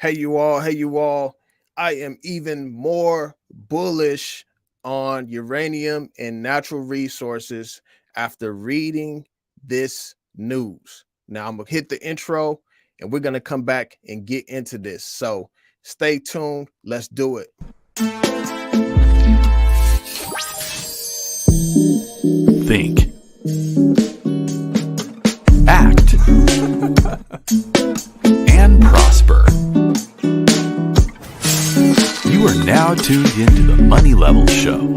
Hey you all. I am even more bullish on uranium and natural resources after reading this news. Now I'm gonna hit the intro and we're gonna come back and get into this. So stay tuned. Let's do it. Think. Act. And prosper. You are now tuned into the Money Level Show.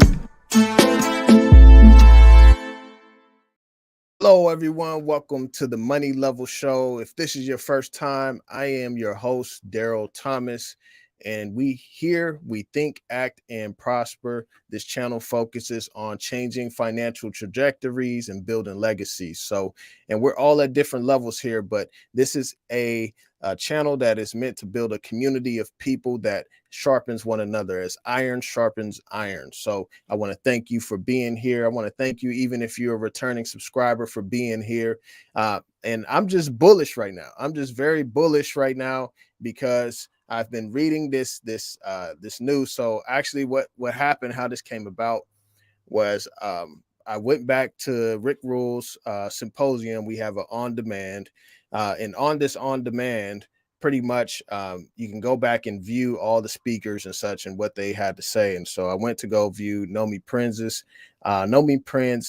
Hello, everyone. Welcome to the Money Level Show. If this is your first time, I am your host, Daryl Thomas, and we think, act, and prosper. This channel focuses on changing financial trajectories and building legacies. And we're all at different levels here, but this is a channel that is meant to build a community of people that sharpens one another as iron sharpens iron. So I want to thank you for being here. I want to thank you, even if you're a returning subscriber, for being here. And I'm just bullish right now. I'm just very bullish right now because I've been reading this news. So actually what happened, how this came about was I went back to Rick Rule's symposium. We have an on-demand, and on this on-demand, pretty much you can go back and view all the speakers and such and what they had to say. And so I went to go view Nomi Prince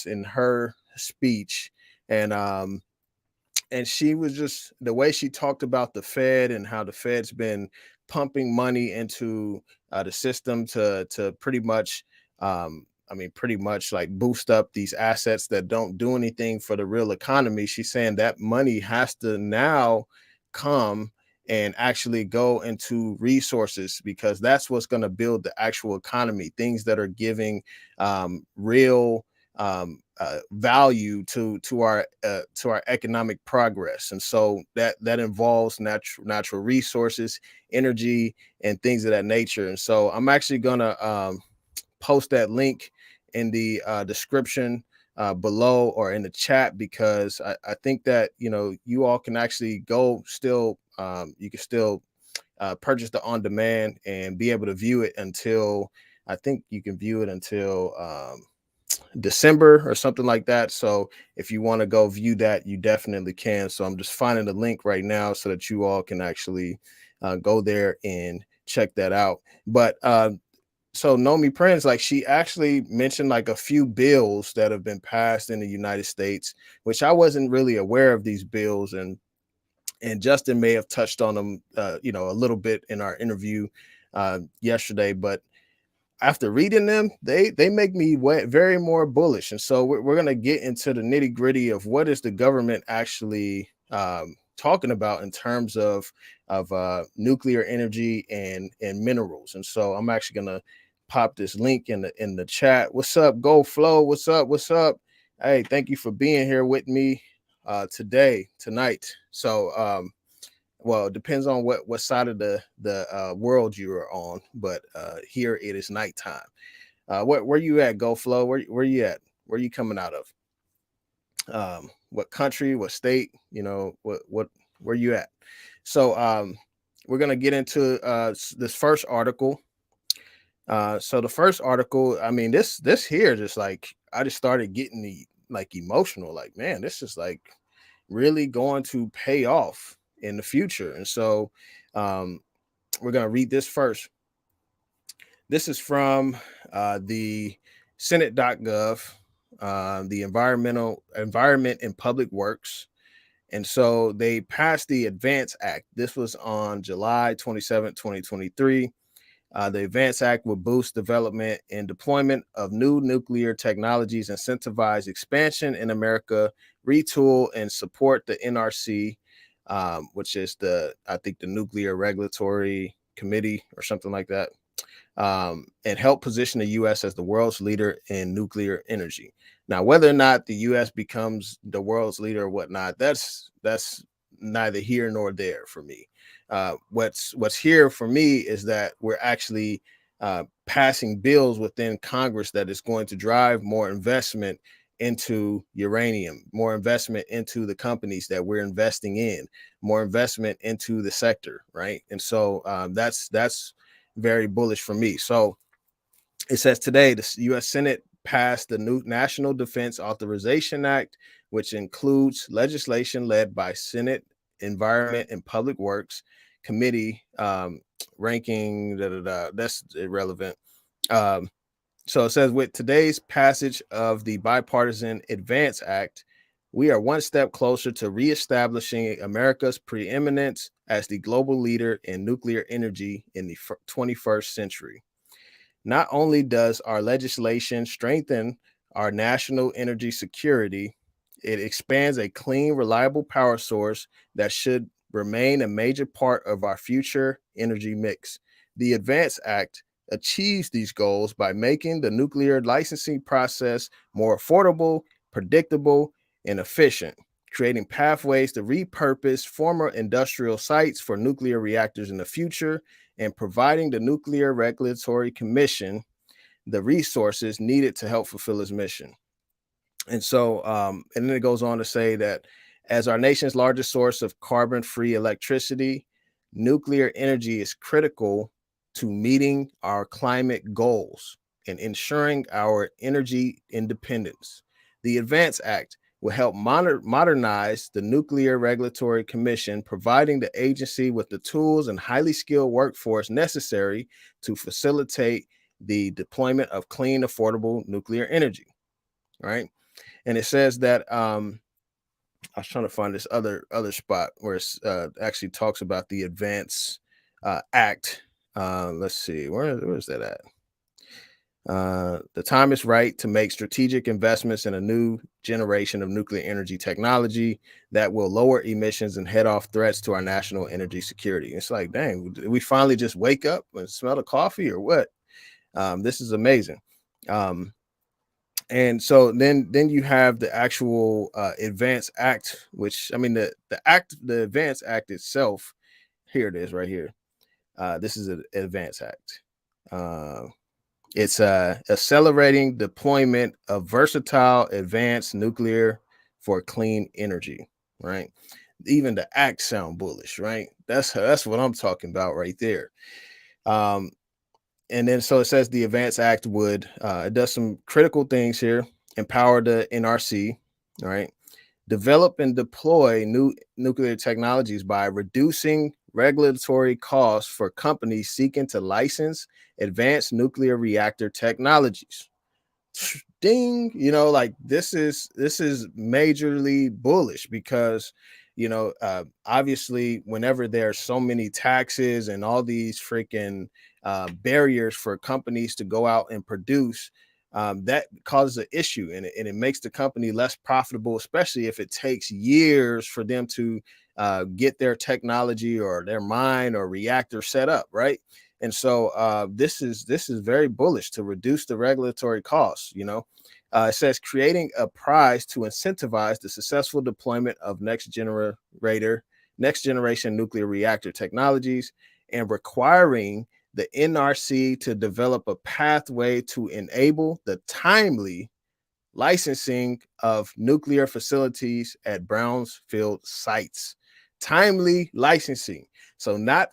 in her speech, and she was just the way she talked about the Fed and how the Fed's been pumping money into the system to pretty much pretty much like boost up these assets that don't do anything for the real economy. She's saying that money has to now come and actually go into resources, because that's what's going to build the actual economy, things that are giving real value to our economic progress. And so that involves natural resources, energy, and things of that nature. And so I'm actually gonna post that link in the description below or in the chat, because I think that you all can actually go still you can still purchase the on demand and be able to view it until, I think you can view it until December or something like that. So if you want to go view that, you definitely can. So I'm just finding the link right now so that you all can actually go there and check that out. But so Nomi Prince, like, she actually mentioned like a few bills that have been passed in the United States, which I wasn't really aware of these bills, and Justin may have touched on them, a little bit in our interview yesterday. But after reading them, they make me very more bullish. And so we're going to get into the nitty gritty of what is the government actually talking about in terms of nuclear energy and minerals. And so I'm actually going to pop this link in the chat. What's up, Go Flow? What's up? Hey, thank you for being here with me tonight. So well, it depends on what side of the world you are on, but here it is nighttime. Where you at, Go Flow? Where you at? Where you coming out of? What country? What state? Where you at? So we're gonna get into this first article. So the first article, I mean, this here, just like, I just started getting emotional. Like, man, this is like really going to pay off in the future. And so we're going to read this first. This is from the Senate.gov, the Environment and Public Works. And so they passed the Advance Act. This was on July 27, 2023. The Advance Act will boost development and deployment of new nuclear technologies, incentivize expansion in America, retool and support the NRC, which is I think the Nuclear Regulatory Committee or something like that, and help position the U.S. as the world's leader in nuclear energy. Now, whether or not the U.S. becomes the world's leader or whatnot, that's neither here nor there for me. What's here for me is that we're actually passing bills within Congress that is going to drive more investment into uranium, more investment into the companies that we're investing in, more investment into the sector, right? And so that's very bullish for me. So it says today the U.S. Senate passed the new National Defense Authorization Act, which includes legislation led by Senate Environment and Public Works Committee, ranking that's irrelevant. Um, so it says with today's passage of the bipartisan Advance Act, we are one step closer to reestablishing America's preeminence as the global leader in nuclear energy in the 21st century. Not only does our legislation strengthen our national energy security, it expands a clean, reliable power source that should remain a major part of our future energy mix. The Advance Act achieves these goals by making the nuclear licensing process more affordable, predictable, and efficient, creating pathways to repurpose former industrial sites for nuclear reactors in the future, and providing the Nuclear Regulatory Commission the resources needed to help fulfill its mission. And so, and then it goes on to say that as our nation's largest source of carbon free electricity, nuclear energy is critical to meeting our climate goals and ensuring our energy independence. The Advance Act will help modernize the Nuclear Regulatory Commission, providing the agency with the tools and highly skilled workforce necessary to facilitate the deployment of clean, affordable nuclear energy. Right. And it says that I was trying to find this other spot where it actually talks about the Advance Act. Let's see, where is that at? The time is right to make strategic investments in a new generation of nuclear energy technology that will lower emissions and head off threats to our national energy security. It's like, dang, did we finally just wake up and smell the coffee or what? This is amazing. And so then you have the actual Advance Act, which I mean the Advance Act itself. Here it is, right here. This is an Advance Act. It's accelerating deployment of versatile advanced nuclear for clean energy, right? Even the act sound bullish, right? That's what I'm talking about right there. And then so it says the Advance Act would it does some critical things here: empower the NRC, right? Develop and deploy new nuclear technologies by reducing regulatory costs for companies seeking to license advanced nuclear reactor technologies. Ding, like this is majorly bullish because obviously whenever there's so many taxes and all these freaking barriers for companies to go out and produce, that causes an issue, and it makes the company less profitable, especially if it takes years for them to get their technology or their mine or reactor set up, right? And so this is very bullish to reduce the regulatory costs. It says creating a prize to incentivize the successful deployment of next generation nuclear reactor technologies, and requiring the NRC to develop a pathway to enable the timely licensing of nuclear facilities at brownfield sites. Timely licensing. So not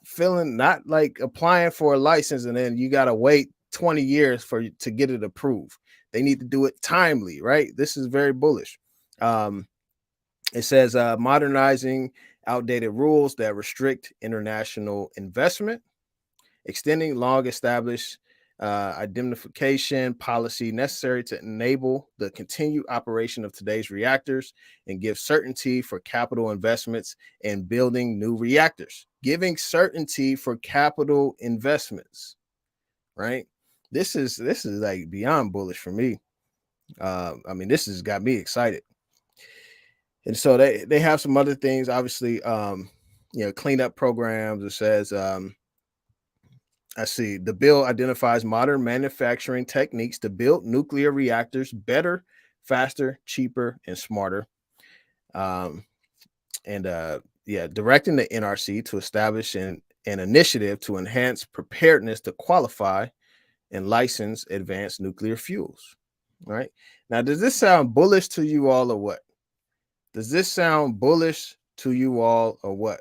like applying for a license and then you got to wait 20 years to get it approved. They need to do it timely, right? This is very bullish. It says modernizing outdated rules that restrict international investment, extending long established indemnification policy necessary to enable the continued operation of today's reactors and give certainty for capital investments in building new reactors. Giving certainty for capital investments, right? This is like beyond bullish for me. I mean, this has got me excited. And so they have some other things, obviously, cleanup programs. It says, I see the bill identifies modern manufacturing techniques to build nuclear reactors better, faster, cheaper, and smarter. Um, and directing the NRC to establish an initiative to enhance preparedness to qualify and license advanced nuclear fuels. Right now, does this sound bullish to you all or what? Does this sound bullish to you all or what?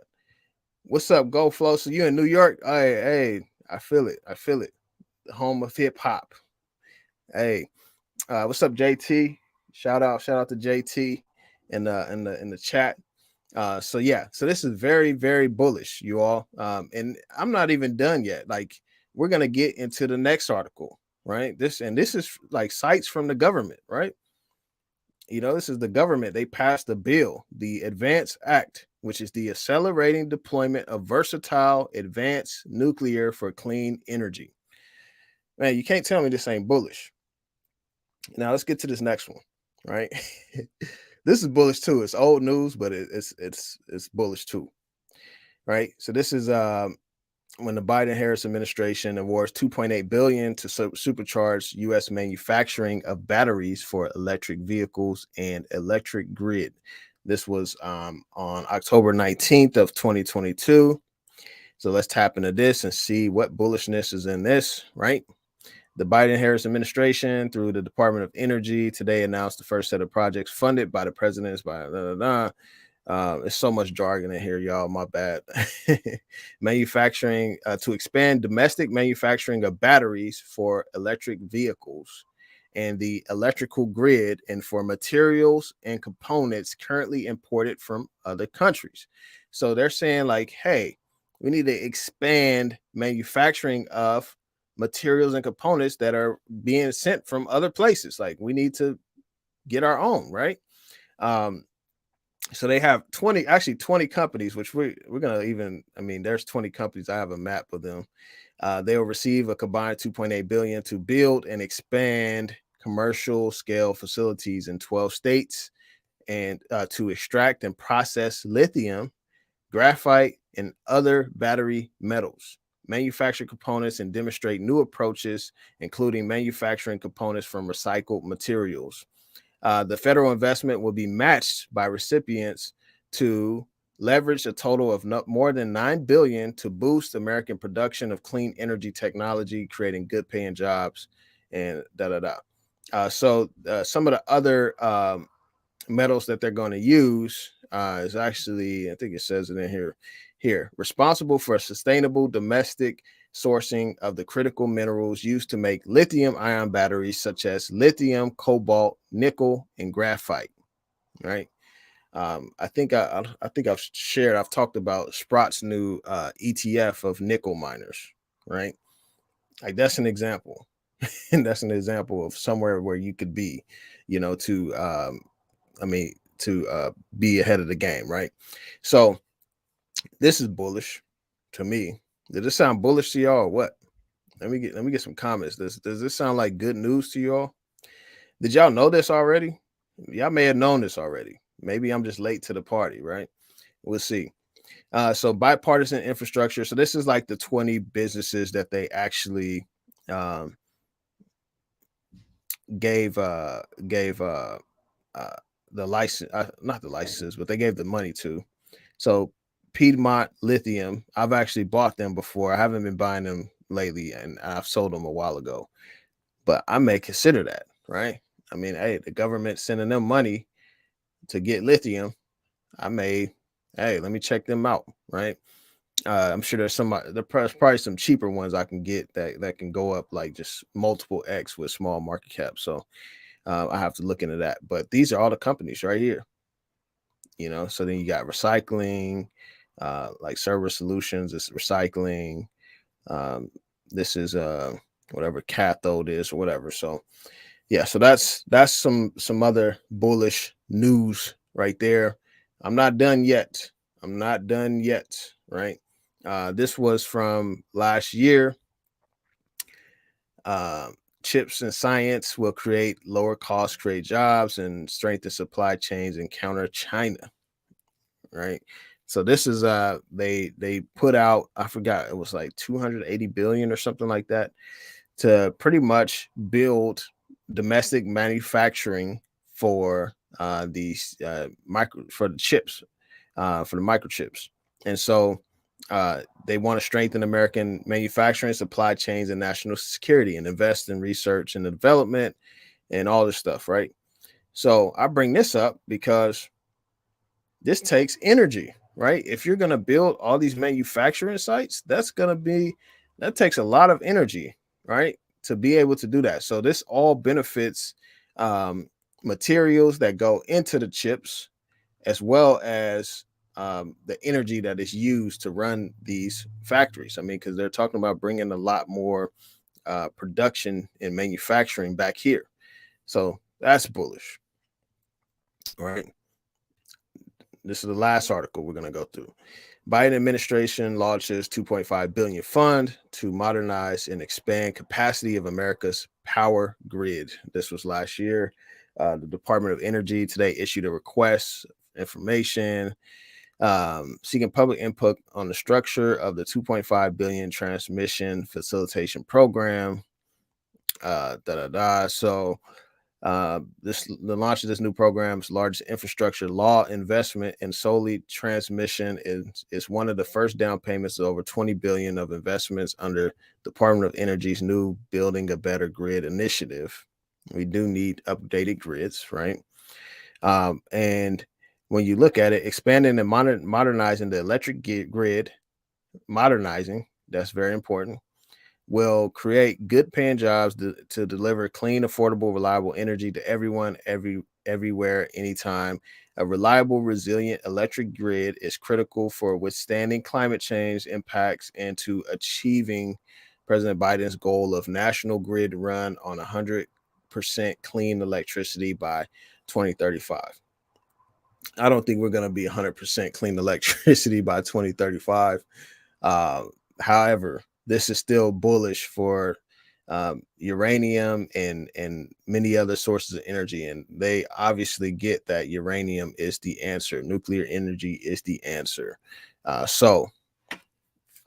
What's up, Go Flow? So you in New York? Hey, I feel it. I feel it. The home of hip hop. Hey, what's up, JT? Shout out to JT in the chat. So yeah, so this is very, very bullish, you all. And I'm not even done yet. Like, we're gonna get into the next article, right? This is like sites from the government, right? This is the government. They passed the bill, the Advance Act, which is the accelerating deployment of versatile advanced nuclear for clean energy. Man, you can't tell me this ain't bullish. Now let's get to this next one, right? This is bullish too. It's old news, but it's bullish too, right? So this is when the Biden-Harris administration awards 2.8 billion to supercharge U.S. manufacturing of batteries for electric vehicles and electric grid. This was on October 19th of 2022. So let's tap into this and see what bullishness is in this, right? The Biden-Harris administration, through the Department of Energy, today announced the first set of projects funded by the president's There's so much jargon in here, y'all. My bad. Manufacturing to expand domestic manufacturing of batteries for electric vehicles and the electrical grid, and for materials and components currently imported from other countries. So they're saying, like, hey, we need to expand manufacturing of materials and components that are being sent from other places. Like, we need to get our own, right? So they have 20 companies, which we're gonna even, there's 20 companies. I have a map of them. They will receive a combined 2.8 billion to build and expand commercial scale facilities in 12 states, and to extract and process lithium, graphite, and other battery metals, manufacture components, and demonstrate new approaches, including manufacturing components from recycled materials. The federal investment will be matched by recipients to leverage a total of more than $9 billion to boost American production of clean energy technology, creating good paying jobs, and So some of the other metals that they're going to use is actually, I think it says it in here, responsible for sustainable domestic sourcing of the critical minerals used to make lithium ion batteries, such as lithium, cobalt, nickel, and graphite. Right. I think I've talked about Sprott's new ETF of nickel miners. Right. Like, that's an example. And that's an example of somewhere where you could be, to be ahead of the game, right? So this is bullish to me. Did this sound bullish to y'all or what? Let me get some comments. Does this sound like good news to y'all? Did y'all know this already? Y'all may have known this already. Maybe I'm just late to the party, right? We'll see. So bipartisan infrastructure. So this is like the 20 businesses that they actually gave the license, not the licenses, but they gave the money to. So Piedmont Lithium, I've actually bought them before. I haven't been buying them lately, and I've sold them a while ago. But I may consider that, right? Hey, the government sending them money to get lithium. Let me check them out, right? I'm sure there's probably some cheaper ones I can get that can go up like just multiple X with small market cap. So I have to look into that. But these are all the companies right here. So then you got recycling, like Server Solutions is recycling. This is whatever cathode is or whatever. So yeah, so that's some other bullish news right there. I'm not done yet. Right? This was from last year. Chips and science will create lower costs, create jobs, and strengthen supply chains and counter China. Right. So this is they put out, I forgot, it was like 280 billion or something like that, to pretty much build domestic manufacturing for these for the chips, for the microchips. And so they want to strengthen American manufacturing, supply chains, and national security, and invest in research and development, and all this stuff, right? So I bring this up because this takes energy, right? If you're going to build all these manufacturing sites, that takes a lot of energy, right? To be able to do that. So this all benefits um, materials that go into the chips, as well as the energy that is used to run these factories. I mean, because they're talking about bringing a lot more production and manufacturing back here. So that's bullish, right? This is the last article we're going to go through. Biden administration launches 2.5 billion fund to modernize and expand capacity of America's power grid. This was last year. The Department of Energy today issued a request information seeking public input on the structure of the 2.5 billion transmission facilitation program. So the launch of this new program's largest infrastructure law investment in solely transmission is one of the first down payments of over 20 billion of investments under Department of Energy's new Building a Better Grid initiative. We do need updated grids, right? And when you look at it, expanding and modernizing the electric grid, modernizing, that's very important, will create good paying jobs to deliver clean, affordable, reliable energy to everyone, everywhere, anytime. A reliable, resilient electric grid is critical for withstanding climate change impacts and to achieving President Biden's goal of national grid run on 100% clean electricity by 2035. I don't think we're going to be 100% clean electricity by 2035. Uh, However, this is still bullish for uranium and many other sources of energy, and they obviously get that uranium is the answer. Nuclear energy is the answer. So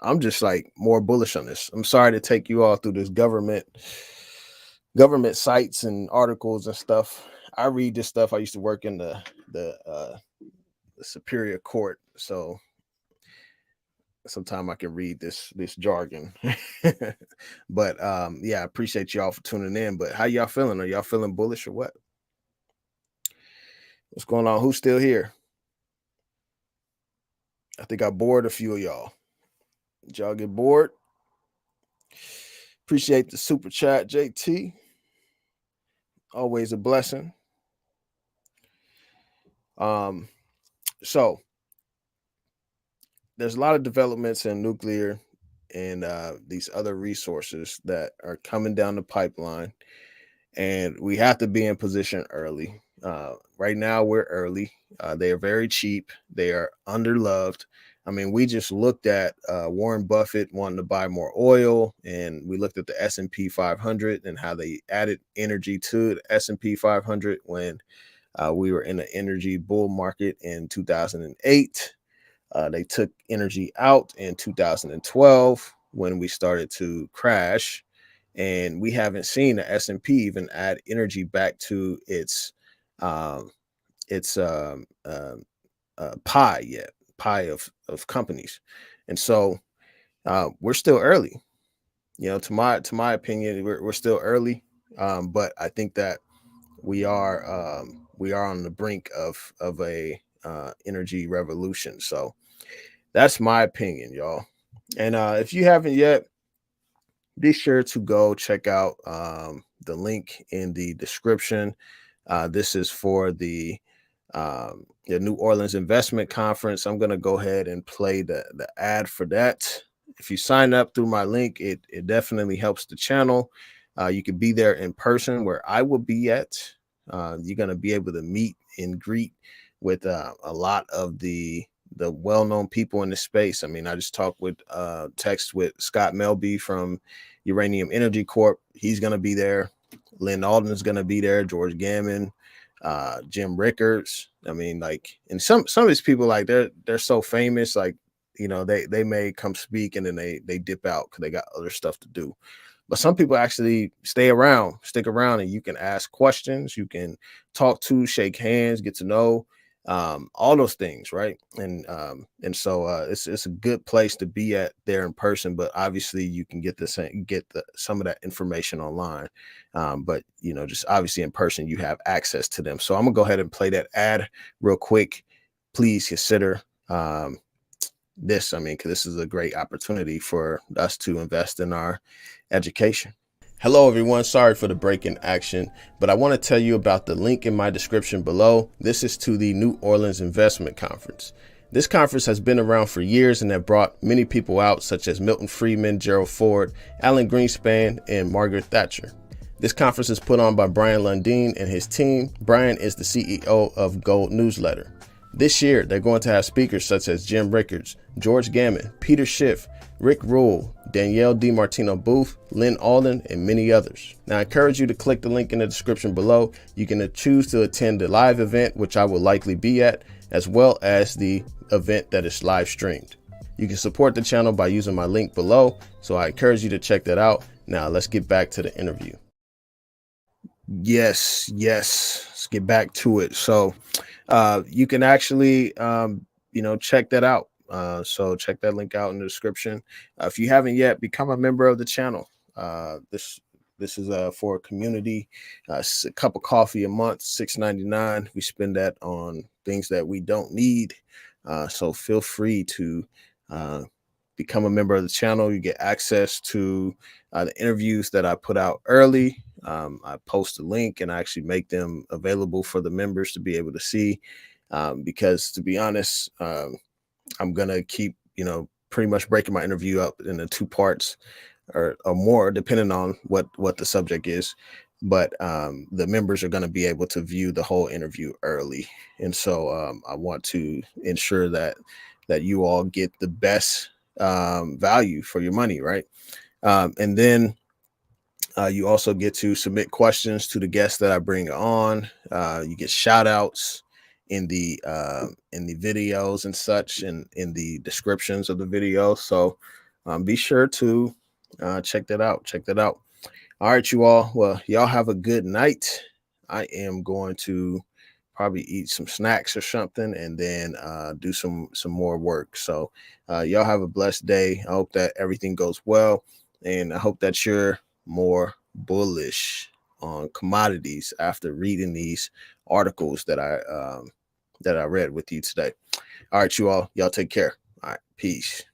I'm just like more bullish on this. I'm sorry to take you all through this government sites and articles and stuff. I read this stuff. I used to work in the superior court, so sometimes I can read this jargon. But yeah, I appreciate y'all for tuning in. But how y'all feeling? Are y'all feeling bullish or what? What's going on? Who's still here? I think I bored a few of y'all. Did y'all get bored? Appreciate the super chat, JT. Always a blessing. So there's a lot of developments in nuclear and these other resources that are coming down the pipeline, and we have to be in position early. Right now, we're early. They are very cheap. They are underloved. I mean, we just looked at Warren Buffett wanting to buy more oil, and we looked at the S&P 500 and how they added energy to the S&P 500 when we were in an energy bull market in 2008. They took energy out in 2012 when we started to crash, and we haven't seen the S&P even add energy back to its um, pie yet, pie of companies, and so we're still early. You know, to my opinion, we're still early, but I think that we are on the brink of a energy revolution. So that's my opinion, y'all. And if you haven't yet, be sure to go check out the link in the description. This is for the New Orleans Investment Conference. I'm going to go ahead and play the ad for that. If you sign up through my link, it definitely helps the channel. You can be there in person where I will be at. You're going to be able to meet and greet with a lot of the well-known people in the space. I mean, I just talked with text with Scott Melby from Uranium Energy Corp. He's going to be there. Lynn Alden's going to be there. George Gammon, Jim Rickards. I mean, like, and some of these people, like, they're so famous, like, you know, they may come speak and then they dip out because they got other stuff to do. But some people actually stick around, and you can ask questions, you can talk to, shake hands, get to know. all those things, right? And so it's a good place to be at there in person, but obviously you can get some of that information online. But just obviously in person you have access to them. So I'm gonna go ahead and play that ad real quick. Please consider this. I mean, because this is a great opportunity for us to invest in our education. Hello, everyone. Sorry for the break in action, but I want to tell you about the link in my description below. This is to the New Orleans Investment Conference. This conference has been around for years and have brought many people out, such as Milton Friedman, Gerald Ford, Alan Greenspan, and Margaret Thatcher. This conference is put on by Brian Lundeen and his team. Brian is the CEO of Gold Newsletter. This year, they're going to have speakers such as Jim Rickards, George Gammon, Peter Schiff, Rick Rule, Danielle DiMartino Booth, Lynn Alden, and many others. Now, I encourage you to click the link in the description below. You can choose to attend the live event, which I will likely be at, as well as the event that is live streamed. You can support the channel by using my link below, so I encourage you to check that out. Now, let's get back to the interview. Yes, let's get back to it. So you can actually check that out. So check that link out in the description. If you haven't yet, become a member of the channel. This is for a community. A cup of coffee a month, $6.99. We spend that on things that we don't need. So feel free to become a member of the channel. You get access to the interviews that I put out early. I post a link and I actually make them available for the members to be able to see. Because to be honest, I'm gonna keep, pretty much breaking my interview up into 2 parts or more, depending on what the subject is. But the members are going to be able to view the whole interview early, and so I want to ensure that you all get the best value for your money, right? And then you also get to submit questions to the guests that I bring on. You get shout outs in the videos and such, and in the descriptions of the video. So be sure to check that out. All right, you all. Well, y'all have a good night. I am going to probably eat some snacks or something, and then do some more work. So y'all have a blessed day. I hope that everything goes well, and I hope that you're more bullish on commodities after reading these articles that I read with you today. All right, you all. Y'all take care. All right, peace.